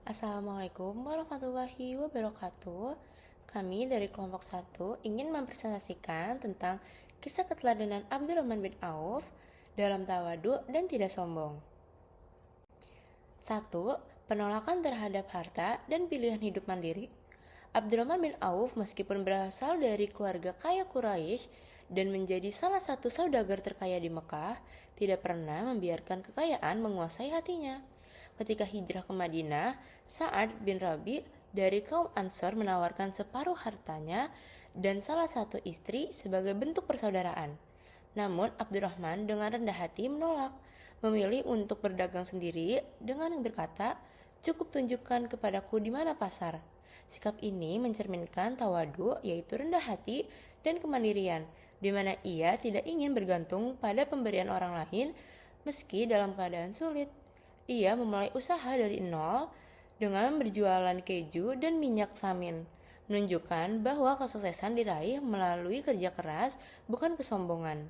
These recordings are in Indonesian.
Assalamualaikum warahmatullahi wabarakatuh. Kami dari kelompok 1 ingin mempresentasikan tentang kisah keteladanan Abdurrahman bin Auf dalam tawadu dan tidak sombong. 1. Penolakan terhadap harta dan pilihan hidup mandiri. Abdurrahman bin Auf meskipun berasal dari keluarga kaya Quraisy dan menjadi salah satu saudagar terkaya di Mekah, tidak pernah membiarkan kekayaan menguasai hatinya. Ketika hijrah ke Madinah, Sa'ad bin Rabi dari kaum Ansor menawarkan separuh hartanya dan salah satu istri sebagai bentuk persaudaraan. Namun Abdurrahman dengan rendah hati menolak, memilih untuk berdagang sendiri dengan berkata, "Cukup tunjukkan kepadaku di mana pasar." Sikap ini mencerminkan tawadu, yaitu rendah hati dan kemandirian, di mana ia tidak ingin bergantung pada pemberian orang lain meski dalam keadaan sulit. Ia memulai usaha dari nol dengan berjualan keju dan minyak samin, menunjukkan bahwa kesuksesan diraih melalui kerja keras, bukan kesombongan.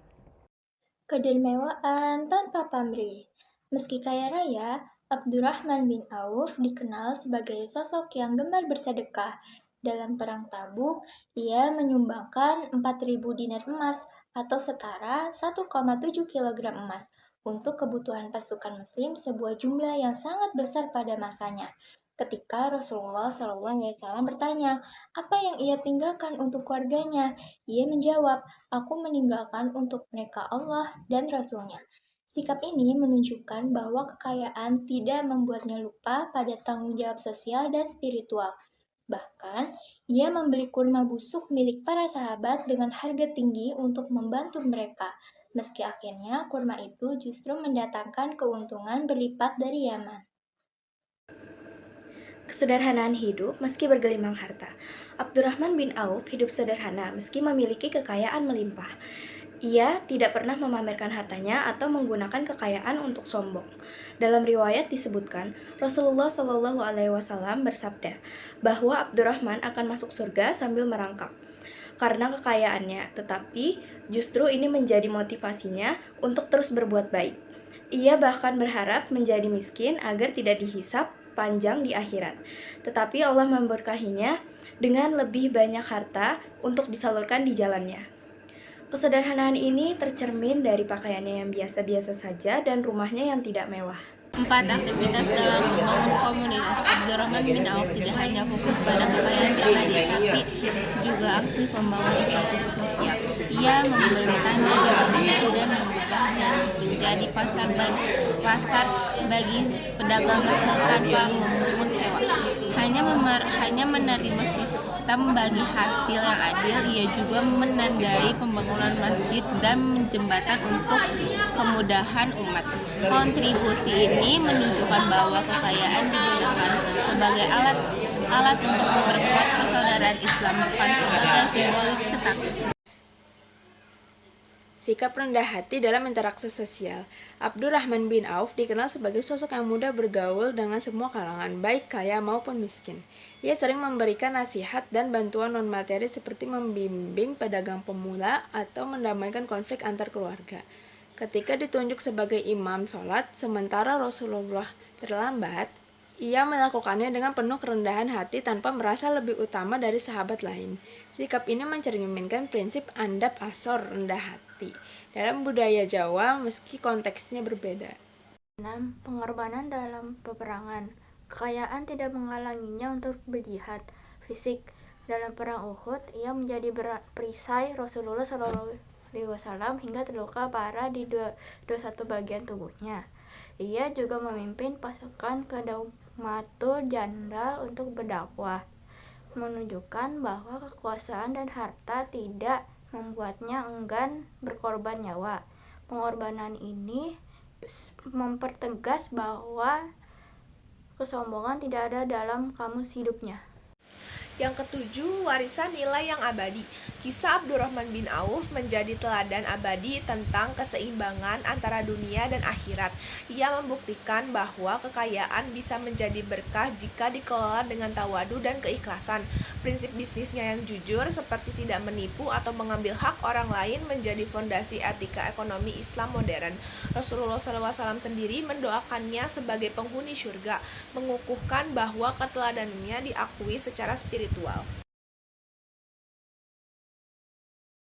Kedermewaan tanpa pamrih. Meski kaya raya, Abdurrahman bin Auf dikenal sebagai sosok yang gemar bersedekah. Dalam perang Tabuk, ia menyumbangkan 4.000 dinar emas atau setara 1,7 kilogram emas untuk kebutuhan pasukan muslim, sebuah jumlah yang sangat besar pada masanya. Ketika Rasulullah SAW bertanya, apa yang ia tinggalkan untuk keluarganya? Ia menjawab, aku meninggalkan untuk mereka Allah dan Rasul-Nya. Sikap ini menunjukkan bahwa kekayaan tidak membuatnya lupa pada tanggung jawab sosial dan spiritual. Bahkan, ia membeli kurma busuk milik para sahabat dengan harga tinggi untuk membantu mereka. Meski akhirnya kurma itu justru mendatangkan keuntungan berlipat dari Yaman. Kesederhanaan hidup meski bergelimang harta. Abdurrahman bin Auf hidup sederhana meski memiliki kekayaan melimpah. Ia tidak pernah memamerkan hartanya atau menggunakan kekayaan untuk sombong. Dalam riwayat disebutkan, Rasulullah Shallallahu Alaihi Wasallam bersabda bahwa Abdurrahman akan masuk surga sambil merangkak karena kekayaannya, tetapi justru ini menjadi motivasinya untuk terus berbuat baik. Ia bahkan berharap menjadi miskin agar tidak dihisap panjang di akhirat. Tetapi Allah memberkahinya dengan lebih banyak harta untuk disalurkan di jalannya. Kesederhanaan ini tercermin dari pakaiannya yang biasa-biasa saja dan rumahnya yang tidak mewah. 4. Aktivitas dalam membangun komunitas. Abdurrahman bin Auf tidak hanya fokus pada kekayaan pribadi, tapi juga aktif membangun institusi sosial. Ia membeli tanah di Madinah dan mengubahnya menjadi pasar bagi pedagang kecil tanpa memungut sewa. Hanya menerima sistem bagi hasil yang adil, ia juga menandai pembangunan masjid dan jembatan untuk kemudahan umat. Kontribusi ini menunjukkan bahwa kekayaan digunakan sebagai alat untuk memperkuat persaudaraan Islam, bukan sebagai simbolis status. Sikap rendah hati dalam interaksi sosial. Abdurrahman bin Auf dikenal sebagai sosok yang mudah bergaul dengan semua kalangan, baik kaya maupun miskin. Ia sering memberikan nasihat dan bantuan non-materi seperti membimbing pedagang pemula atau mendamaikan konflik antar keluarga. Ketika ditunjuk sebagai imam sholat, sementara Rasulullah terlambat, ia melakukannya dengan penuh kerendahan hati tanpa merasa lebih utama dari sahabat lain. Sikap ini mencerminkan prinsip andab asor rendah hati dalam budaya Jawa meski konteksnya berbeda. 6. Pengorbanan dalam peperangan. Kekayaan tidak menghalanginya untuk berjihad fisik. Dalam perang Uhud, ia menjadi perisai Rasulullah SAW hingga terluka parah di 21 bagian tubuhnya. Ia juga memimpin pasukan ke Daumatul Jandal untuk berdakwah, menunjukkan bahwa kekuasaan dan harta tidak membuatnya enggan berkorban nyawa. Pengorbanan ini mempertegas bahwa kesombongan tidak ada dalam kamus hidupnya. Yang ketujuh, warisan nilai yang abadi. Kisah Abdurrahman bin Auf menjadi teladan abadi tentang keseimbangan antara dunia dan akhirat. Ia membuktikan bahwa kekayaan bisa menjadi berkah jika dikelola dengan tawadu dan keikhlasan. Prinsip bisnisnya yang jujur seperti tidak menipu atau mengambil hak orang lain menjadi fondasi etika ekonomi Islam modern. Rasulullah SAW sendiri mendoakannya sebagai penghuni surga, mengukuhkan bahwa keteladanannya diakui secara spiritual.